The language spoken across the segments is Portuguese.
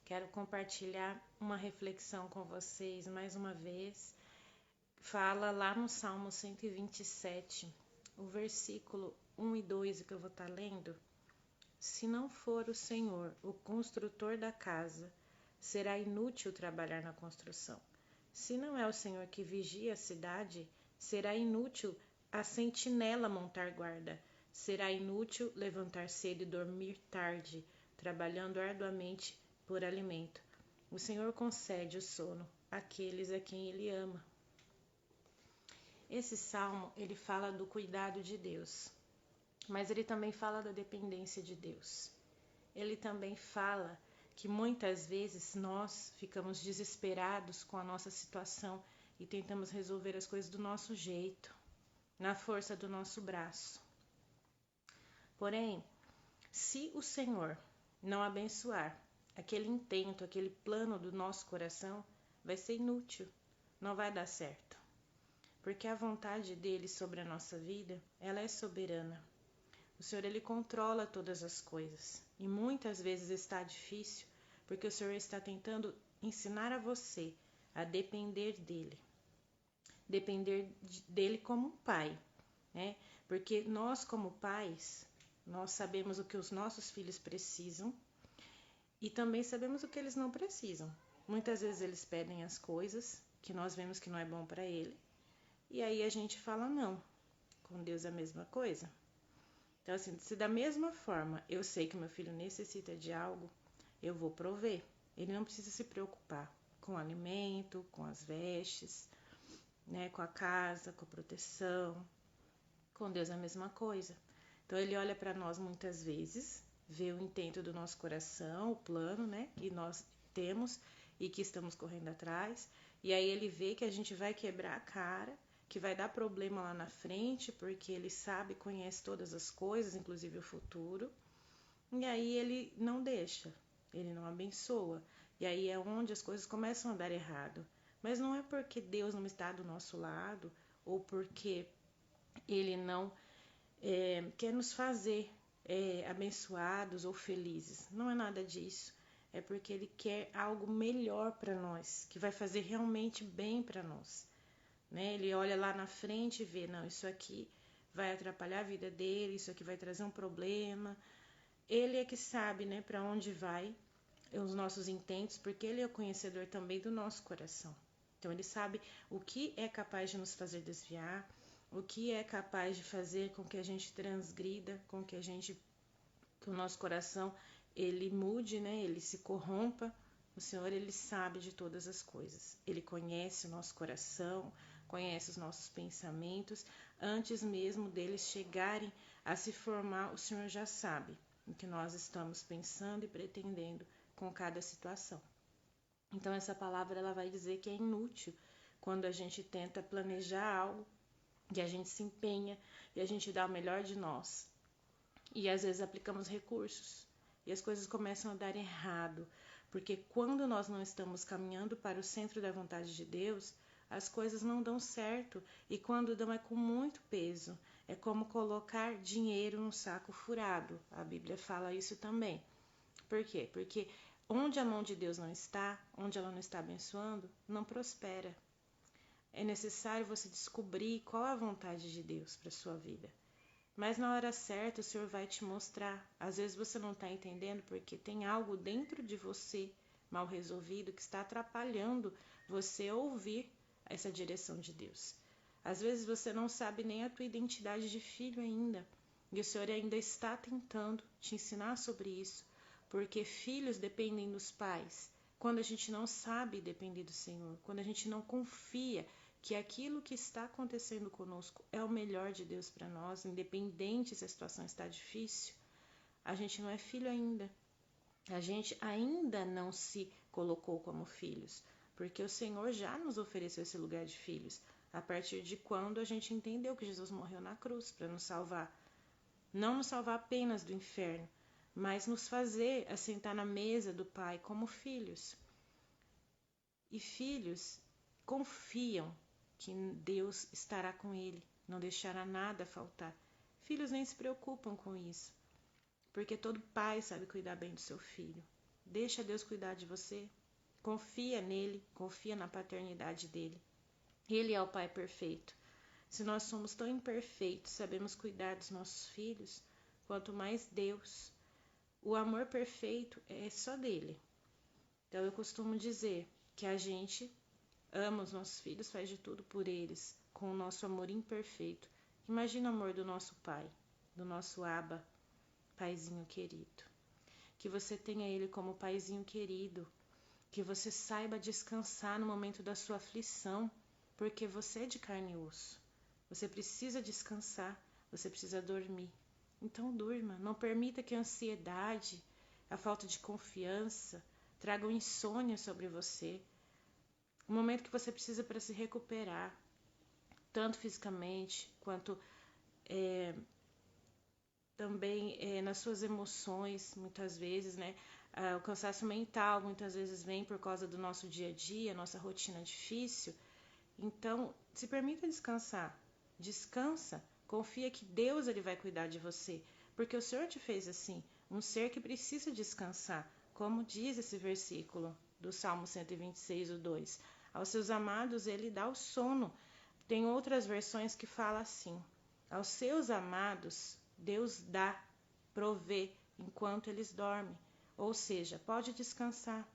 Quero compartilhar uma reflexão com vocês mais uma vez. Fala lá no Salmo 127, o versículo 1 e 2 que eu vou estar lendo. Se não for o Senhor, o construtor da casa, será inútil trabalhar na construção. Se não é o Senhor que vigia a cidade, será inútil a sentinela montar guarda. Será inútil levantar cedo e dormir tarde, trabalhando arduamente por alimento. O Senhor concede o sono àqueles a quem Ele ama. Esse salmo, ele fala do cuidado de Deus, mas ele também fala da dependência de Deus. Ele também fala que muitas vezes nós ficamos desesperados com a nossa situação e tentamos resolver as coisas do nosso jeito, na força do nosso braço. Porém, se o Senhor não abençoar aquele intento, aquele plano do nosso coração, vai ser inútil, não vai dar certo. Porque a vontade dele sobre a nossa vida, ela é soberana. O Senhor, ele controla todas as coisas. E muitas vezes está difícil, porque o Senhor está tentando ensinar a você a depender dele. Depender dele como um pai, né? Porque nós, como pais, nós sabemos o que os nossos filhos precisam e também sabemos o que eles não precisam. Muitas vezes eles pedem as coisas que nós vemos que não é bom para ele, e aí a gente fala não. Com Deus é a mesma coisa. Então, assim, se da mesma forma eu sei que meu filho necessita de algo, eu vou prover. Ele não precisa se preocupar com o alimento, com as vestes, né, com a casa, com a proteção. Com Deus é a mesma coisa. Então, ele olha para nós muitas vezes, vê o intento do nosso coração, o plano, né, que nós temos e que estamos correndo atrás, e aí ele vê que a gente vai quebrar a cara, que vai dar problema lá na frente, porque ele sabe, conhece todas as coisas, inclusive o futuro, e aí ele não deixa, ele não abençoa, e aí é onde as coisas começam a dar errado. Mas não é porque Deus não está do nosso lado, ou porque ele não quer nos fazer abençoados ou felizes. Não é nada disso. É porque ele quer algo melhor para nós, que vai fazer realmente bem para nós. Né? Ele olha lá na frente e vê, não, isso aqui vai atrapalhar a vida dele, isso aqui vai trazer um problema. Ele é que sabe, né, para onde vai os nossos intentos, porque ele é o conhecedor também do nosso coração. Então ele sabe o que é capaz de nos fazer desviar, o que é capaz de fazer com que a gente transgrida, com que o nosso coração ele mude, né? Ele se corrompa. O Senhor, ele sabe de todas as coisas. Ele conhece o nosso coração, conhece os nossos pensamentos. Antes mesmo deles chegarem a se formar, o Senhor já sabe o que nós estamos pensando e pretendendo com cada situação. Então essa palavra ela vai dizer que é inútil quando a gente tenta planejar algo e a gente se empenha e a gente dá o melhor de nós. E às vezes aplicamos recursos e as coisas começam a dar errado, porque quando nós não estamos caminhando para o centro da vontade de Deus, as coisas não dão certo, e quando dão é com muito peso. É como colocar dinheiro num saco furado. A Bíblia fala isso também. Por quê? Porque onde a mão de Deus não está, onde ela não está abençoando, não prospera. É necessário você descobrir qual é a vontade de Deus para a sua vida. Mas na hora certa o Senhor vai te mostrar. Às vezes você não está entendendo porque tem algo dentro de você mal resolvido que está atrapalhando você ouvir essa direção de Deus. Às vezes você não sabe nem a tua identidade de filho ainda. E o Senhor ainda está tentando te ensinar sobre isso. Porque filhos dependem dos pais. Quando a gente não sabe depender do Senhor, quando a gente não confia que aquilo que está acontecendo conosco é o melhor de Deus para nós, independente se a situação está difícil, a gente não é filho ainda. A gente ainda não se colocou como filhos, porque o Senhor já nos ofereceu esse lugar de filhos, a partir de quando a gente entendeu que Jesus morreu na cruz para nos salvar. Não nos salvar apenas do inferno, mas nos fazer assentar na mesa do Pai como filhos. E filhos confiam que Deus estará com ele, não deixará nada faltar. Filhos nem se preocupam com isso, porque todo pai sabe cuidar bem do seu filho. Deixa Deus cuidar de você. Confia nele, confia na paternidade dele. Ele é o Pai perfeito. Se nós somos tão imperfeitos, sabemos cuidar dos nossos filhos, quanto mais Deus. O amor perfeito é só dele. Então eu costumo dizer que a gente ama os nossos filhos, faz de tudo por eles, com o nosso amor imperfeito. Imagina o amor do nosso Pai, do nosso Abba, Paizinho querido. Que você tenha ele como Paizinho querido, que você saiba descansar no momento da sua aflição, porque você é de carne e osso. Você precisa descansar, você precisa dormir. Então durma, não permita que a ansiedade, a falta de confiança, tragam insônia sobre você. O momento que você precisa para se recuperar, tanto fisicamente quanto também nas suas emoções, muitas vezes, né? O cansaço mental muitas vezes vem por causa do nosso dia a dia, nossa rotina difícil. Então, se permita descansar. Descansa, confia que Deus ele vai cuidar de você, porque o Senhor te fez assim, um ser que precisa descansar, como diz esse versículo do Salmo 126, o 2. Aos seus amados ele dá o sono. Tem outras versões que fala assim: aos seus amados Deus dá, provê enquanto eles dormem. Ou seja, pode descansar.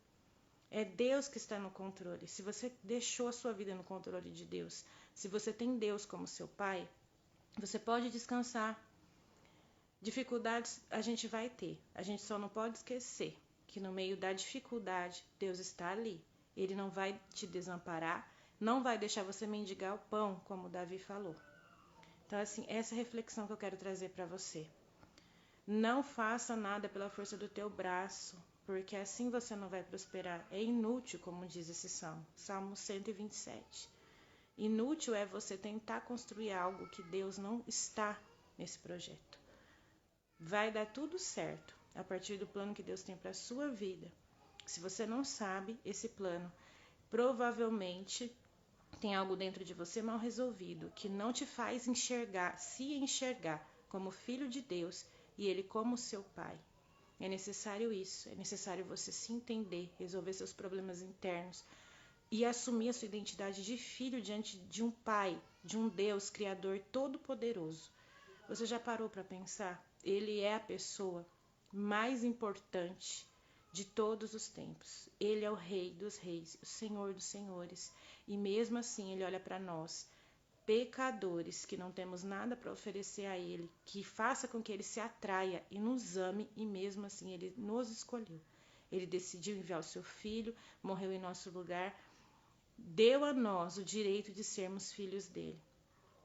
É Deus que está no controle. Se você deixou a sua vida no controle de Deus, se você tem Deus como seu Pai, você pode descansar. Dificuldades a gente vai ter. A gente só não pode esquecer que no meio da dificuldade, Deus está ali. Ele não vai te desamparar, não vai deixar você mendigar o pão, como Davi falou. Então, assim, essa reflexão que eu quero trazer para você. Não faça nada pela força do teu braço, porque assim você não vai prosperar. É inútil, como diz esse salmo, Salmo 127. Inútil é você tentar construir algo que Deus não está nesse projeto. Vai dar tudo certo a partir do plano que Deus tem para a sua vida. Se você não sabe esse plano, provavelmente tem algo dentro de você mal resolvido, que não te faz se enxergar como filho de Deus e Ele como seu Pai. É necessário isso, é necessário você se entender, resolver seus problemas internos e assumir a sua identidade de filho diante de um Pai, de um Deus Criador Todo-Poderoso. Você já parou para pensar? Ele é a pessoa mais importante de todos os tempos. Ele é o Rei dos Reis, o Senhor dos Senhores. E mesmo assim, Ele olha para nós, pecadores, que não temos nada para oferecer a Ele, que faça com que Ele se atraia e nos ame, e mesmo assim Ele nos escolheu. Ele decidiu enviar o seu Filho, morreu em nosso lugar, deu a nós o direito de sermos filhos dele.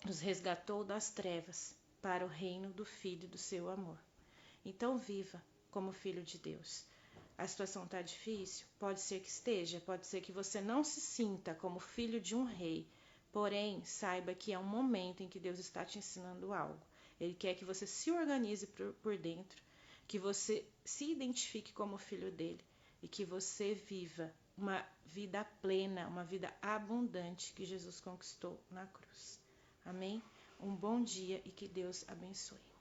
Nos resgatou das trevas para o reino do Filho do seu amor. Então viva como filho de Deus. A situação está difícil? Pode ser que esteja, pode ser que você não se sinta como filho de um rei, porém saiba que é um momento em que Deus está te ensinando algo. Ele quer que você se organize por dentro, que você se identifique como filho dele e que você viva uma vida plena, uma vida abundante que Jesus conquistou na cruz. Amém? Um bom dia e que Deus abençoe.